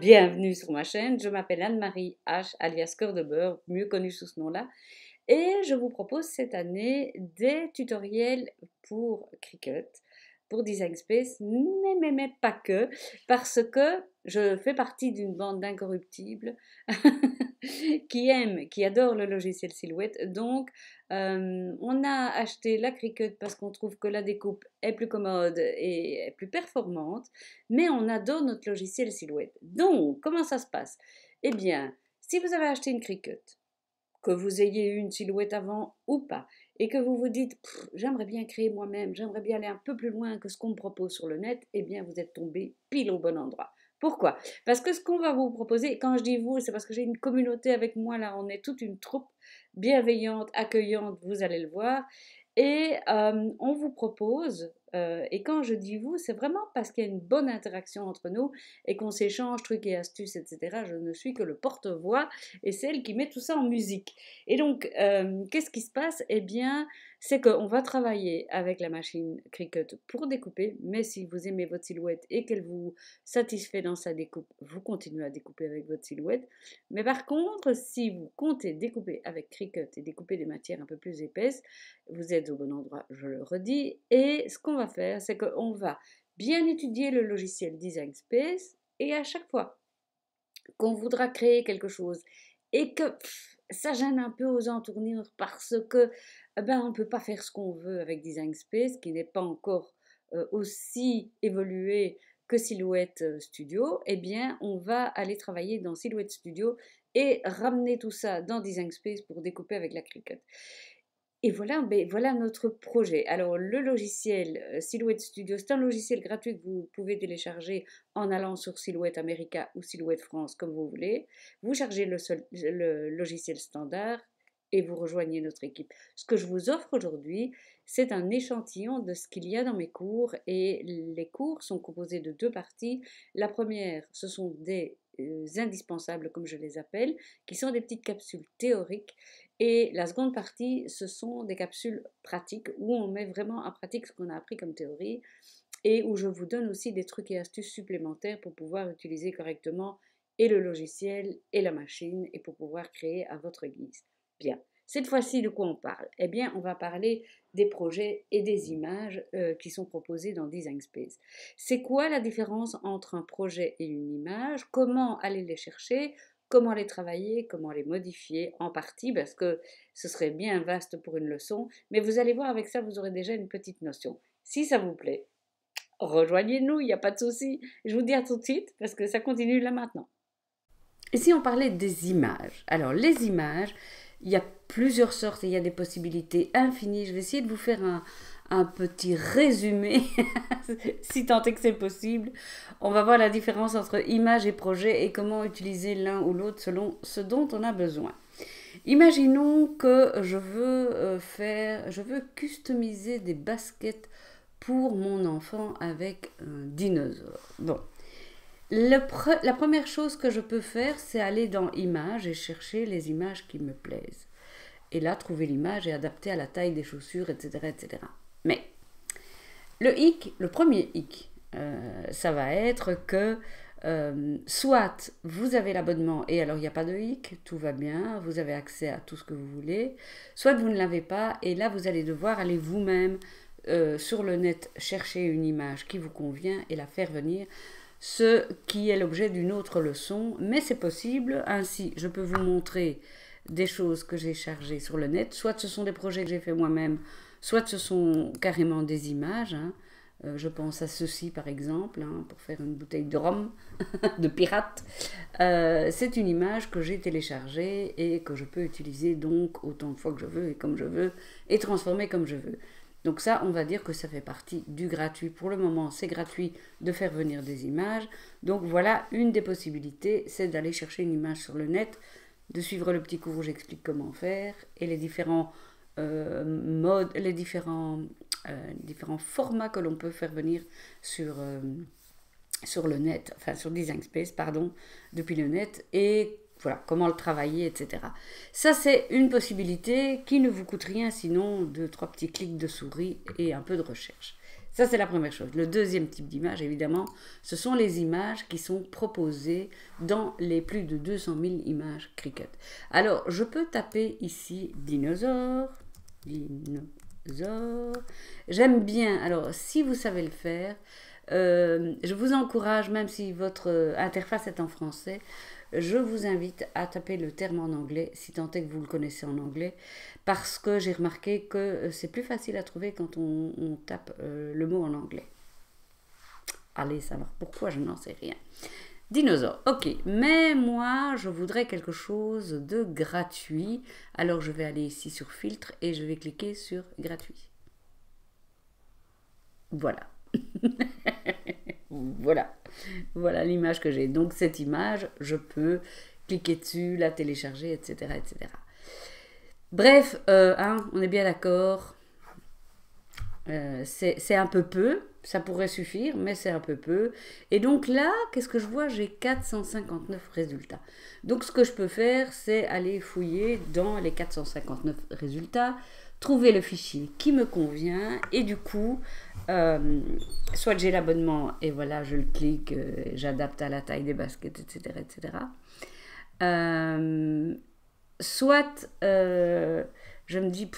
Bienvenue sur ma chaîne, je m'appelle Anne-Marie H, alias Cœur de Beurre, mieux connue sous ce nom-là, et je vous propose cette année des tutoriels pour Cricut, pour Design Space, mais pas que, parce que je fais partie d'une bande d'incorruptibles qui adore le logiciel Silhouette. Donc, on a acheté la Cricut parce qu'on trouve que la découpe est plus commode et est plus performante, mais on adore notre logiciel Silhouette. Donc, comment ça se passe? Eh bien, si vous avez acheté une Cricut, que vous ayez eu une silhouette avant ou pas, et que vous vous dites j'aimerais bien créer moi-même, j'aimerais bien aller un peu plus loin que ce qu'on me propose sur le net, eh bien vous êtes tombé pile au bon endroit. Pourquoi? Parce que ce qu'on va vous proposer, et quand je dis vous, c'est parce que j'ai une communauté avec moi là, on est toute une troupe bienveillante, accueillante, vous allez le voir, et on vous propose, et quand je dis vous, c'est vraiment parce qu'il y a une bonne interaction entre nous et qu'on s'échange trucs et astuces, etc. Je ne suis que le porte-voix et celle qui met tout ça en musique. Et donc, qu'est-ce qui se passe? Eh bien, c'est qu'on va travailler avec la machine Cricut pour découper, mais si vous aimez votre silhouette et qu'elle vous satisfait dans sa découpe, vous continuez à découper avec votre silhouette. Mais par contre, si vous comptez découper avec Cricut et découper des matières un peu plus épaisses, vous êtes au bon endroit, je le redis. Et ce qu'on va faire, c'est qu'on va bien étudier le logiciel Design Space et à chaque fois qu'on voudra créer quelque chose et que ça gêne un peu aux entournures parce que on ne peut pas faire ce qu'on veut avec Design Space, qui n'est pas encore aussi évolué que Silhouette Studio, eh bien, on va aller travailler dans Silhouette Studio et ramener tout ça dans Design Space pour découper avec la Cricut. Et voilà, voilà notre projet. Alors, le logiciel Silhouette Studio, c'est un logiciel gratuit que vous pouvez télécharger en allant sur Silhouette America ou Silhouette France, comme vous voulez. Vous chargez le logiciel standard et vous rejoignez notre équipe. Ce que je vous offre aujourd'hui, c'est un échantillon de ce qu'il y a dans mes cours. Et les cours sont composés de deux parties. La première, ce sont des indispensables, comme je les appelle, qui sont des petites capsules théoriques. Et la seconde partie, ce sont des capsules pratiques où on met vraiment en pratique ce qu'on a appris comme théorie et où je vous donne aussi des trucs et astuces supplémentaires pour pouvoir utiliser correctement et le logiciel et la machine et pour pouvoir créer à votre guise. Bien, cette fois-ci, de quoi on parle? Eh bien, on va parler des projets et des images qui sont proposés dans Design Space. C'est quoi la différence entre un projet et une image? Comment aller les chercher? Comment les travailler, comment les modifier en partie, parce que ce serait bien vaste pour une leçon, mais vous allez voir, avec ça, vous aurez déjà une petite notion. Si ça vous plaît, rejoignez-nous, il n'y a pas de souci. Je vous dis à tout de suite, parce que ça continue là maintenant. Et si on parlait des images? Alors, les images, il y a plusieurs sortes, et il y a des possibilités infinies. Je vais essayer de vous faire un petit résumé, si tant est que c'est possible. On va voir la différence entre image et projet et comment utiliser l'un ou l'autre selon ce dont on a besoin. Imaginons que je veux customiser des baskets pour mon enfant avec un dinosaure. Bon, la première chose que je peux faire, c'est aller dans Images et chercher les images qui me plaisent. Et là, trouver l'image et adapter à la taille des chaussures, etc. etc. Mais le premier hic, ça va être que soit vous avez l'abonnement et alors il n'y a pas de hic, tout va bien, vous avez accès à tout ce que vous voulez, soit vous ne l'avez pas et là vous allez devoir aller vous-même sur le net chercher une image qui vous convient et la faire venir, ce qui est l'objet d'une autre leçon, mais c'est possible. Ainsi, je peux vous montrer des choses que j'ai chargées sur le net, soit ce sont des projets que j'ai fait moi-même, soit ce sont carrément des images. Je pense à ceci par exemple, pour faire une bouteille de rhum de pirate. C'est une image que j'ai téléchargée et que je peux utiliser donc autant de fois que je veux et comme je veux et transformer comme je veux. Donc ça, on va dire que ça fait partie du gratuit. Pour le moment, c'est gratuit de faire venir des images. Donc voilà, une des possibilités, c'est d'aller chercher une image sur le net, de suivre le petit cours où j'explique comment faire et les différents modes, les différents formats que l'on peut faire venir sur le net, enfin sur Design Space, pardon, depuis le net, et voilà, comment le travailler, etc. Ça, c'est une possibilité qui ne vous coûte rien, sinon 2-3 petits clics de souris et un peu de recherche. Ça, c'est la première chose. Le deuxième type d'image, évidemment, ce sont les images qui sont proposées dans les plus de 200 000 images Cricut. Alors, je peux taper ici dinosaure, dinosaure. J'aime bien, alors si vous savez le faire, je vous encourage, même si votre interface est en français, je vous invite à taper le terme en anglais, si tant est que vous le connaissez en anglais, parce que j'ai remarqué que c'est plus facile à trouver quand on tape le mot en anglais. Allez savoir pourquoi, je n'en sais rien. Dinosaure, ok, mais moi je voudrais quelque chose de gratuit, alors je vais aller ici sur filtre et je vais cliquer sur gratuit. Voilà. Voilà l'image que j'ai. Donc cette image, je peux cliquer dessus, la télécharger, etc. etc. Bref, on est bien d'accord. C'est un peu peu, ça pourrait suffire, mais c'est un peu peu. Et donc là, qu'est-ce que je vois? J'ai 459 résultats. Donc ce que je peux faire, c'est aller fouiller dans les 459 résultats, trouver le fichier qui me convient, et du coup, soit j'ai l'abonnement, et voilà, je le clique, j'adapte à la taille des baskets, etc. etc. Soit je me dis...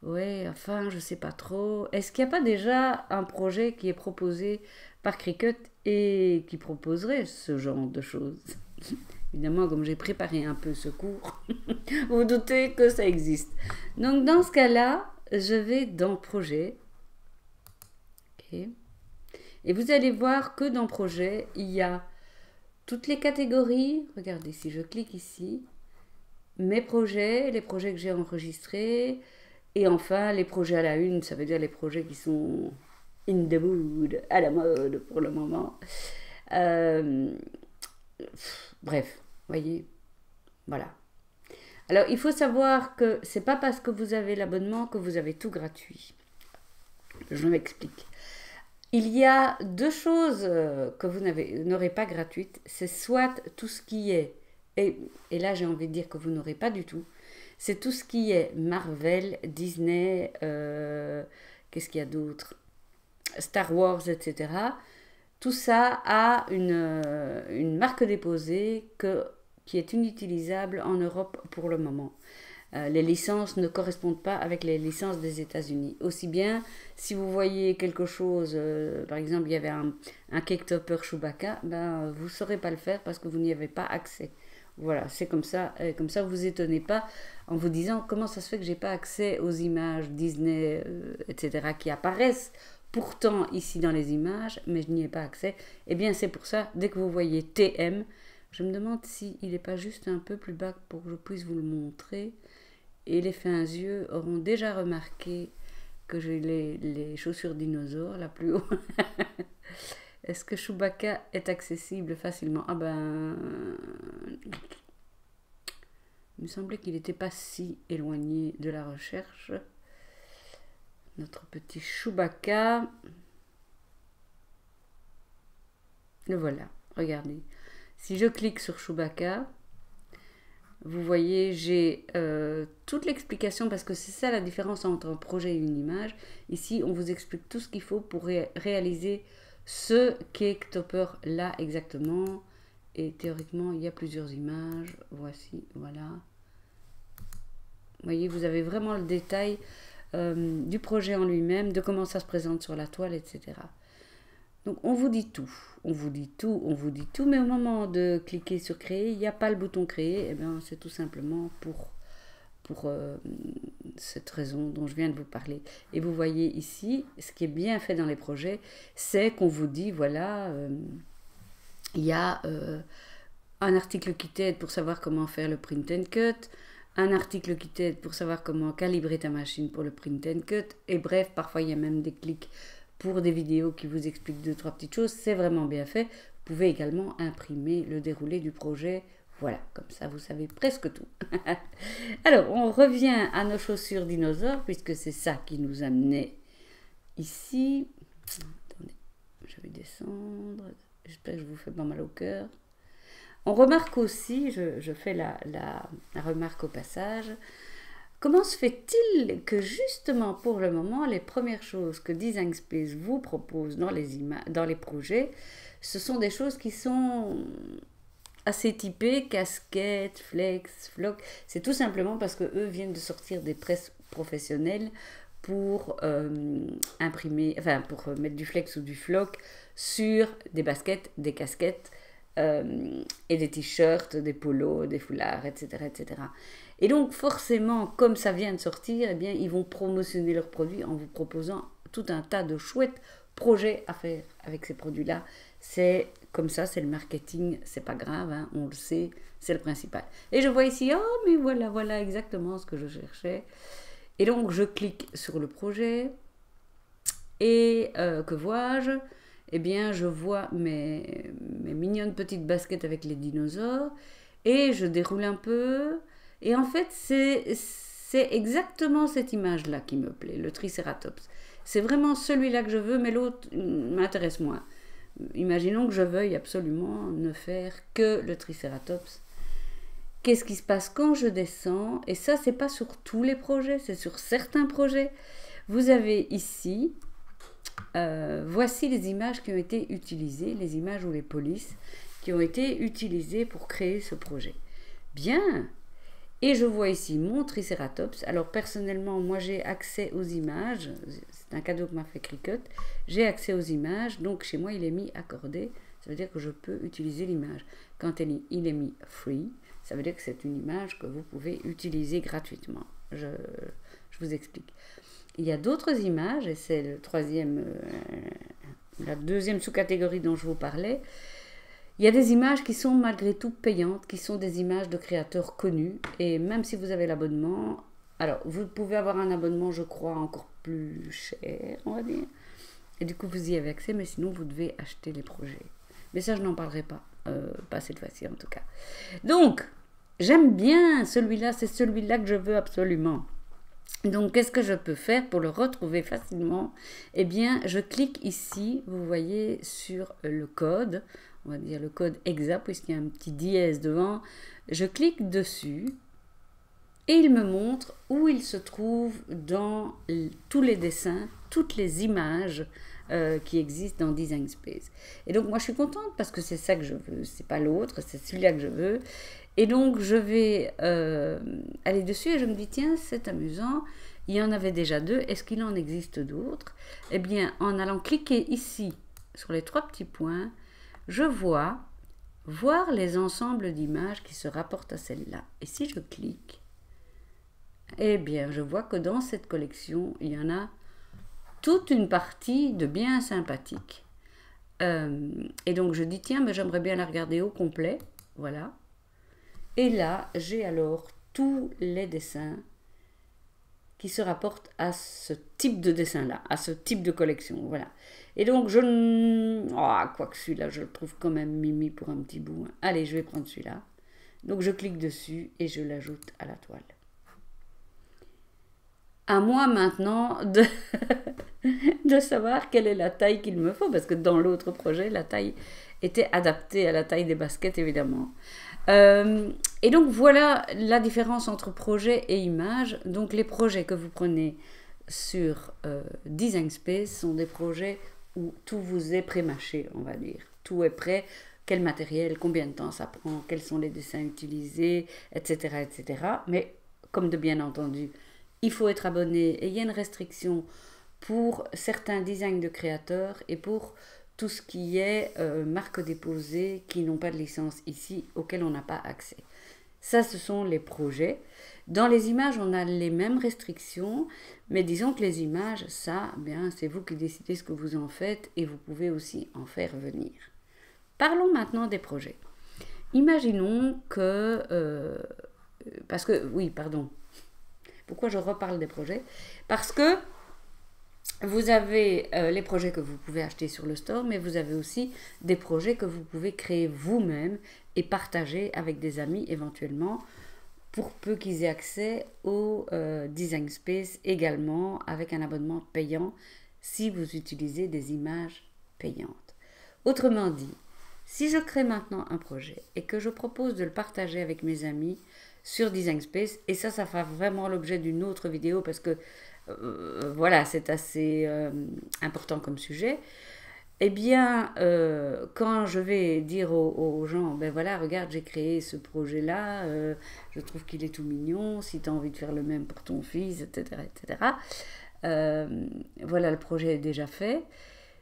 ouais, enfin, je sais pas trop. Est-ce qu'il n'y a pas déjà un projet qui est proposé par Cricut et qui proposerait ce genre de choses? Évidemment, comme j'ai préparé un peu ce cours, vous doutez que ça existe. Donc, dans ce cas-là, je vais dans Projet. Okay. Et vous allez voir que dans Projet, il y a toutes les catégories. Regardez, si je clique ici, mes projets, les projets que j'ai enregistrés. Et enfin, les projets à la une, ça veut dire les projets qui sont in the mood, à la mode pour le moment. Bref, voyez, voilà. Alors, il faut savoir que c'est pas parce que vous avez l'abonnement que vous avez tout gratuit. Je m'explique. Il y a deux choses que vous n'aurez pas gratuites. C'est soit tout ce qui est, et là j'ai envie de dire que vous n'aurez pas du tout, c'est tout ce qui est Marvel, Disney, qu'est-ce qu'il y a d'autre, Star Wars, etc. Tout ça a une marque déposée qui est inutilisable en Europe pour le moment. Les licences ne correspondent pas avec les licences des États-Unis. Aussi bien, si vous voyez quelque chose, par exemple, il y avait un cake topper Chewbacca, ben, vous ne saurez pas le faire parce que vous n'y avez pas accès. Voilà, c'est comme ça. Comme ça, vous vous étonnez pas en vous disant comment ça se fait que j'ai pas accès aux images Disney, etc. qui apparaissent pourtant ici dans les images, mais je n'y ai pas accès. Eh bien, c'est pour ça, dès que vous voyez TM, je me demande s'il n'est pas juste un peu plus bas pour que je puisse vous le montrer. Et les fins yeux auront déjà remarqué que j'ai les chaussures dinosaures là plus haut. Est-ce que Chewbacca est accessible facilement? Ah ben... il me semblait qu'il n'était pas si éloigné de la recherche. Notre petit Chewbacca. Le voilà, regardez. Si je clique sur Chewbacca, vous voyez, j'ai toute l'explication parce que c'est ça la différence entre un projet et une image. Ici, on vous explique tout ce qu'il faut pour réaliser ce cake topper là exactement. Et théoriquement, il y a plusieurs images. Voici, voilà. Vous voyez, vous avez vraiment le détail du projet en lui-même, de comment ça se présente sur la toile, etc. Donc on vous dit tout, on vous dit tout, on vous dit tout, mais au moment de cliquer sur créer, il n'y a pas le bouton créer, et bien c'est tout simplement pour cette raison dont je viens de vous parler. Et vous voyez ici, ce qui est bien fait dans les projets, c'est qu'on vous dit, voilà, il y a un article qui t'aide pour savoir comment faire le print and cut, un article qui t'aide pour savoir comment calibrer ta machine pour le print and cut, et bref, parfois il y a même des clics pour des vidéos qui vous expliquent 2-3 petites choses, c'est vraiment bien fait. Vous pouvez également imprimer le déroulé du projet. Voilà, comme ça vous savez presque tout. Alors, on revient à nos chaussures dinosaures, puisque c'est ça qui nous amenait ici. Attendez, je vais descendre. J'espère que je vous fais pas mal au cœur. On remarque aussi, je fais la remarque au passage, Comment se fait-il que justement pour le moment, les premières choses que Design Space vous propose dans les projets, ce sont des choses qui sont assez typées, casquettes, flex, floc. C'est tout simplement parce que eux viennent de sortir des presses professionnelles pour imprimer, enfin pour mettre du flex ou du floc sur des baskets, des casquettes et des t-shirts, des polos, des foulards, etc., etc. Et donc forcément, comme ça vient de sortir, eh bien, ils vont promotionner leurs produits en vous proposant tout un tas de chouettes projets à faire avec ces produits-là. C'est comme ça, c'est le marketing, c'est pas grave, hein, on le sait, c'est le principal. Et je vois ici, oh mais voilà, voilà exactement ce que je cherchais. Et donc je clique sur le projet et que vois-je? Eh bien, je vois mes mignonnes petites baskets avec les dinosaures et je déroule un peu. Et en fait, c'est exactement cette image-là qui me plaît, le Triceratops. C'est vraiment celui-là que je veux, mais l'autre m'intéresse moins. Imaginons que je veuille absolument ne faire que le Triceratops. Qu'est-ce qui se passe quand je descends? Et ça, c'est pas sur tous les projets, c'est sur certains projets. Vous avez ici, voici les images qui ont été utilisées, les images ou les polices qui ont été utilisées pour créer ce projet. Bien. Et je vois ici mon Triceratops. Alors personnellement, moi j'ai accès aux images. C'est un cadeau que m'a fait Cricut. J'ai accès aux images. Donc chez moi, il est mis accordé. Ça veut dire que je peux utiliser l'image. Quand il est mis free, ça veut dire que c'est une image que vous pouvez utiliser gratuitement. Je vous explique. Il y a d'autres images, et c'est la deuxième sous-catégorie dont je vous parlais. Il y a des images qui sont malgré tout payantes, qui sont des images de créateurs connus. Et même si vous avez l'abonnement, alors vous pouvez avoir un abonnement, je crois, encore plus cher, on va dire. Et du coup, vous y avez accès, mais sinon, vous devez acheter les projets. Mais ça, je n'en parlerai pas. Pas cette fois-ci, en tout cas. Donc, j'aime bien celui-là, c'est celui-là que je veux absolument. Donc, qu'est-ce que je peux faire pour le retrouver facilement? Eh bien, je clique ici, vous voyez, sur le code. On va dire le code exact, puisqu'il y a un petit dièse devant. Je clique dessus et il me montre où il se trouve dans tous les dessins, toutes les images qui existent dans Design Space. Et donc, moi, je suis contente parce que c'est ça que je veux. C'est pas l'autre, c'est celui-là que je veux. Et donc, je vais aller dessus et je me dis, tiens, c'est amusant. Il y en avait déjà deux. Est-ce qu'il en existe d'autres? Eh bien, en allant cliquer ici sur les trois petits points, je vois voir les ensembles d'images qui se rapportent à celle-là. Et si je clique, eh bien, je vois que dans cette collection, il y en a toute une partie de bien sympathique. Et donc, je dis, tiens, mais j'aimerais bien la regarder au complet. Voilà. Et là, j'ai alors tous les dessins qui se rapportent à ce type de dessin-là, à ce type de collection. Voilà. Et donc, quoique celui-là, je le trouve quand même mimi pour un petit bout. Allez, je vais prendre celui-là. Donc, je clique dessus et je l'ajoute à la toile. À moi maintenant de savoir quelle est la taille qu'il me faut, parce que dans l'autre projet, la taille était adaptée à la taille des baskets, évidemment. Et donc, voilà la différence entre projet et image. Donc, les projets que vous prenez sur Design Space sont des projets où tout vous est pré-mâché, on va dire. Tout est prêt, quel matériel, combien de temps ça prend, quels sont les dessins utilisés, etc., etc. Mais, comme de bien entendu, il faut être abonné et il y a une restriction pour certains designs de créateurs et pour tout ce qui est marques déposées qui n'ont pas de licence ici, auxquelles on n'a pas accès. Ça, ce sont les projets. Dans les images, on a les mêmes restrictions, mais disons que les images, ça, bien, c'est vous qui décidez ce que vous en faites et vous pouvez aussi en faire venir. Parlons maintenant des projets. Imaginons que... parce que... Oui, pardon. Pourquoi je reparle des projets? Parce que vous avez les projets que vous pouvez acheter sur le store, mais vous avez aussi des projets que vous pouvez créer vous-même et partager avec des amis éventuellement, pour peu qu'ils aient accès au Design Space également avec un abonnement payant si vous utilisez des images payantes. Autrement dit, Si je crée maintenant un projet et que je propose de le partager avec mes amis sur Design Space, et ça fera vraiment l'objet d'une autre vidéo parce que voilà, c'est assez important comme sujet. Eh bien, quand je vais dire aux gens, ben voilà, regarde, j'ai créé ce projet-là, je trouve qu'il est tout mignon, si tu as envie de faire le même pour ton fils, etc., etc. Voilà, le projet est déjà fait.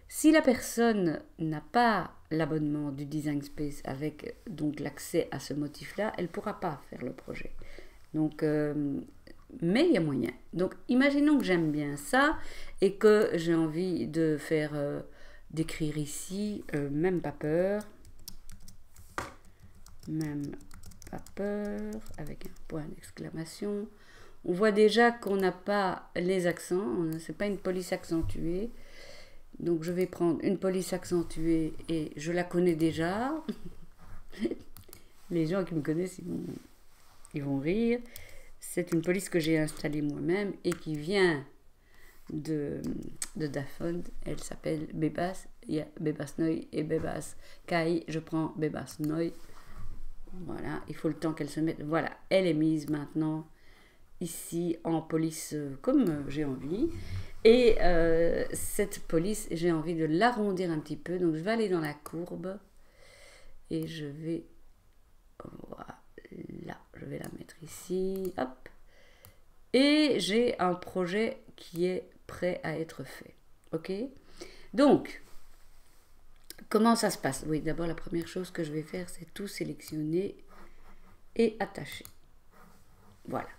Si la personne n'a pas l'abonnement du Design Space avec donc l'accès à ce motif-là, elle ne pourra pas faire le projet. Donc, mais il y a moyen. Donc, imaginons que j'aime bien ça et que j'ai envie de faire, d'écrire ici, même pas peur, avec un point d'exclamation. On voit déjà qu'on n'a pas les accents, c'est pas une police accentuée. Donc je vais prendre une police accentuée et je la connais déjà. Les gens qui me connaissent, ils vont rire. C'est une police que j'ai installée moi-même et qui vient de Dafod. Elle s'appelle Bebas. Il y a Bebas Noi et Bebas Kai. Je prends Bebas Noi. Voilà, il faut le temps qu'elle se mette. Voilà, elle est mise maintenant ici en police comme j'ai envie. Et cette police, j'ai envie de l'arrondir un petit peu. Donc je vais aller dans la courbe et je vais, voilà, je vais la mettre ici, hop. Et j'ai un projet qui est prêt à être fait. Ok? Donc, comment ça se passe? Oui, d'abord la première chose que je vais faire, c'est tout sélectionner et attacher. Voilà.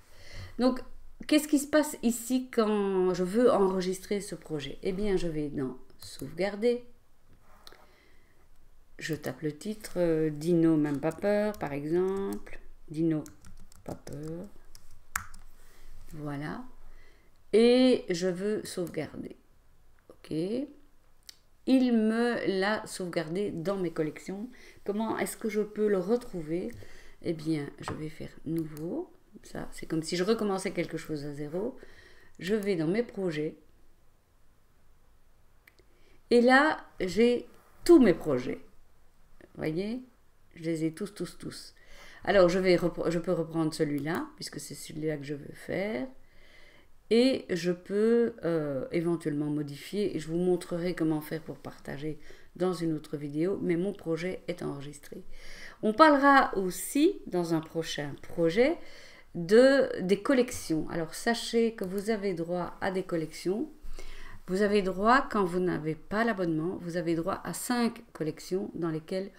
Donc, qu'est-ce qui se passe ici quand je veux enregistrer ce projet? Eh bien, je vais dans sauvegarder. Je tape le titre, Dino même pas peur, par exemple. Dino pas peur. Voilà. Et je veux sauvegarder. Ok. Il me l'a sauvegardé dans mes collections. Comment est-ce que je peux le retrouver? Eh bien, je vais faire nouveau. Ça, c'est comme si je recommençais quelque chose à zéro. Je vais dans mes projets. Et là, j'ai tous mes projets. Vous voyez? Je les ai tous. Alors, je peux reprendre celui-là, puisque c'est celui-là que je veux faire. Et je peux éventuellement modifier. Et je vous montrerai comment faire pour partager dans une autre vidéo. Mais mon projet est enregistré. On parlera aussi, dans un prochain projet, des collections. Alors, sachez que vous avez droit à des collections. Vous avez droit, quand vous n'avez pas l'abonnement, vous avez droit à 5 collections dans lesquelles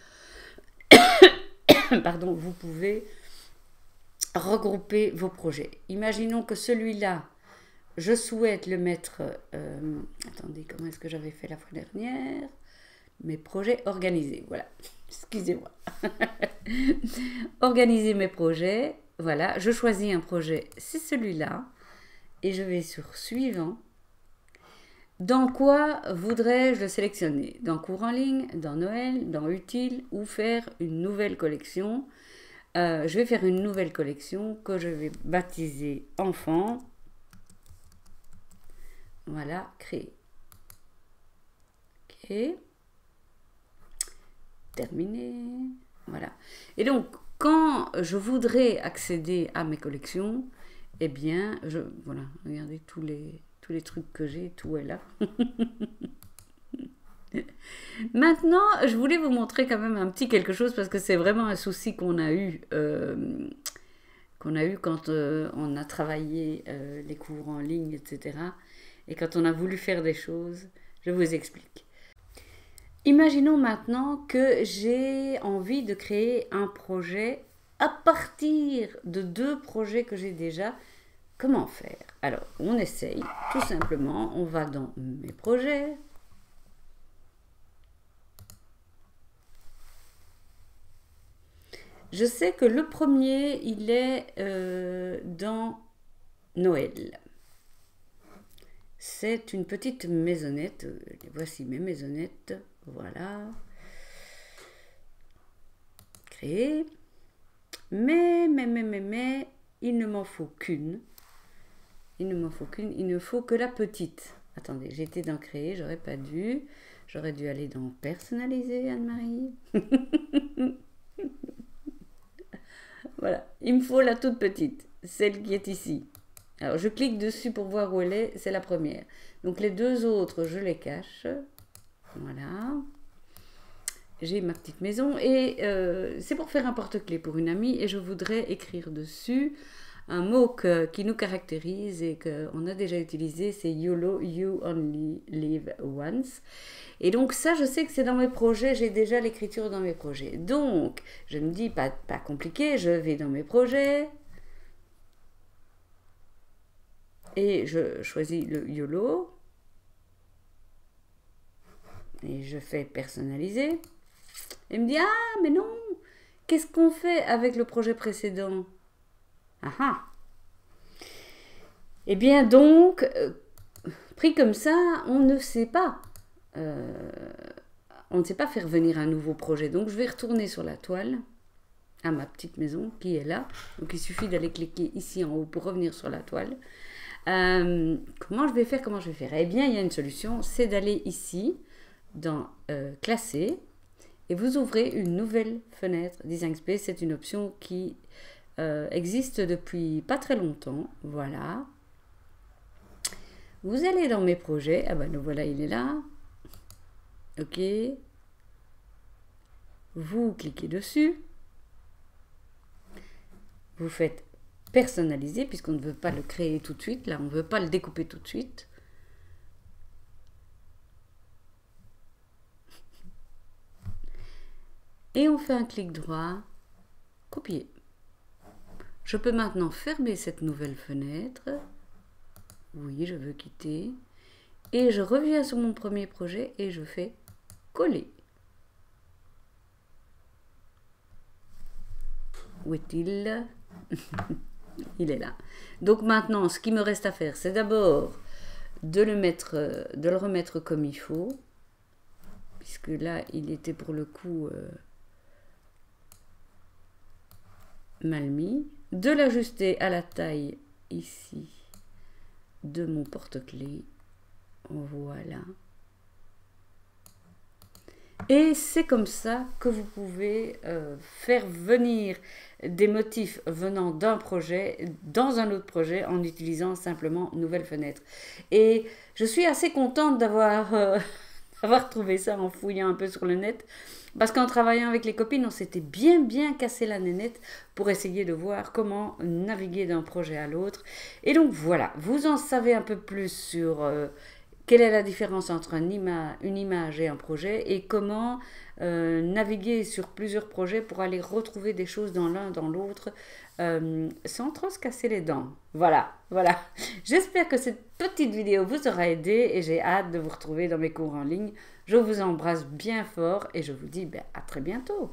pardon, vous pouvez regrouper vos projets. Imaginons que celui-là, je souhaite le mettre... attendez, comment est-ce que j'avais fait la fois dernière? Mes projets organisés, voilà. Excusez-moi. Organiser mes projets, voilà. Je choisis un projet, c'est celui-là. Et je vais sur suivant. Dans quoi voudrais-je le sélectionner? Dans cours en ligne, dans Noël, dans utile ou faire une nouvelle collection? Je vais faire une nouvelle collection que je vais baptiser enfant. Voilà, créer. Ok. Terminé. Voilà. Et donc, quand je voudrais accéder à mes collections, eh bien, voilà, regardez tous les trucs que j'ai, tout est là. Maintenant, je voulais vous montrer quand même un petit quelque chose parce que c'est vraiment un souci qu'on a eu quand on a travaillé les cours en ligne, etc. Et quand on a voulu faire des choses, je vous explique. Imaginons maintenant que j'ai envie de créer un projet à partir de 2 projets que j'ai déjà. Comment faire? Alors, on essaye, tout simplement, on va dans mes projets. Je sais que le premier, il est dans Noël. C'est une petite maisonnette. Voici mes maisonnettes. Voilà. Créer. Mais, il ne m'en faut qu'une. Il ne me faut que la petite. Attendez, j'étais dans créer, j'aurais pas dû. J'aurais dû aller dans personnaliser, Anne-Marie. Voilà, il me faut la toute petite, celle qui est ici. Alors je clique dessus pour voir où elle est, c'est la première. Donc les deux autres, je les cache. Voilà. J'ai ma petite maison et c'est pour faire un porte-clés pour une amie et je voudrais écrire dessus un mot qui nous caractérise et qu'on a déjà utilisé, c'est YOLO, You Only Live Once. Et donc ça, je sais que c'est dans mes projets, j'ai déjà l'écriture dans mes projets. Donc, je me dis, pas compliqué, je vais dans mes projets et je choisis le YOLO et je fais personnaliser. Et me dit, ah, mais non, qu'est-ce qu'on fait avec le projet précédent? Ah ah. Eh bien donc, pris comme ça, on ne sait pas. On ne sait pas faire venir un nouveau projet. Donc je vais retourner sur la toile, à ma petite maison qui est là. Donc il suffit d'aller cliquer ici en haut pour revenir sur la toile. Comment je vais faire? Eh bien, il y a une solution, c'est d'aller ici, dans Classer, et vous ouvrez une nouvelle fenêtre Design Space. C'est une option qui existe depuis pas très longtemps. Voilà. Vous allez dans mes projets. Ah ben le voilà, il est là. Ok. Vous cliquez dessus. Vous faites personnaliser puisqu'on ne veut pas le créer tout de suite. Là, on ne veut pas le découper tout de suite. Et on fait un clic droit, copier. Je peux maintenant fermer cette nouvelle fenêtre. Oui, je veux quitter. Et je reviens sur mon premier projet et je fais coller. Où est-il? Il est là. Donc maintenant, ce qui me reste à faire, c'est d'abord de le remettre comme il faut. Puisque là, il était pour le coup mal mis. De l'ajuster à la taille ici de mon porte-clés. Voilà. Et c'est comme ça que vous pouvez faire venir des motifs venant d'un projet dans un autre projet en utilisant simplement nouvelle fenêtre. Et je suis assez contente d'avoir trouvé ça en fouillant un peu sur le net. Parce qu'en travaillant avec les copines, on s'était bien cassé la nénette pour essayer de voir comment naviguer d'un projet à l'autre. Et donc voilà, vous en savez un peu plus sur quelle est la différence entre une image et un projet et comment naviguer sur plusieurs projets pour aller retrouver des choses dans l'un, dans l'autre, sans trop se casser les dents. Voilà. J'espère que cette petite vidéo vous aura aidé et j'ai hâte de vous retrouver dans mes cours en ligne. Je vous embrasse bien fort et je vous dis à très bientôt.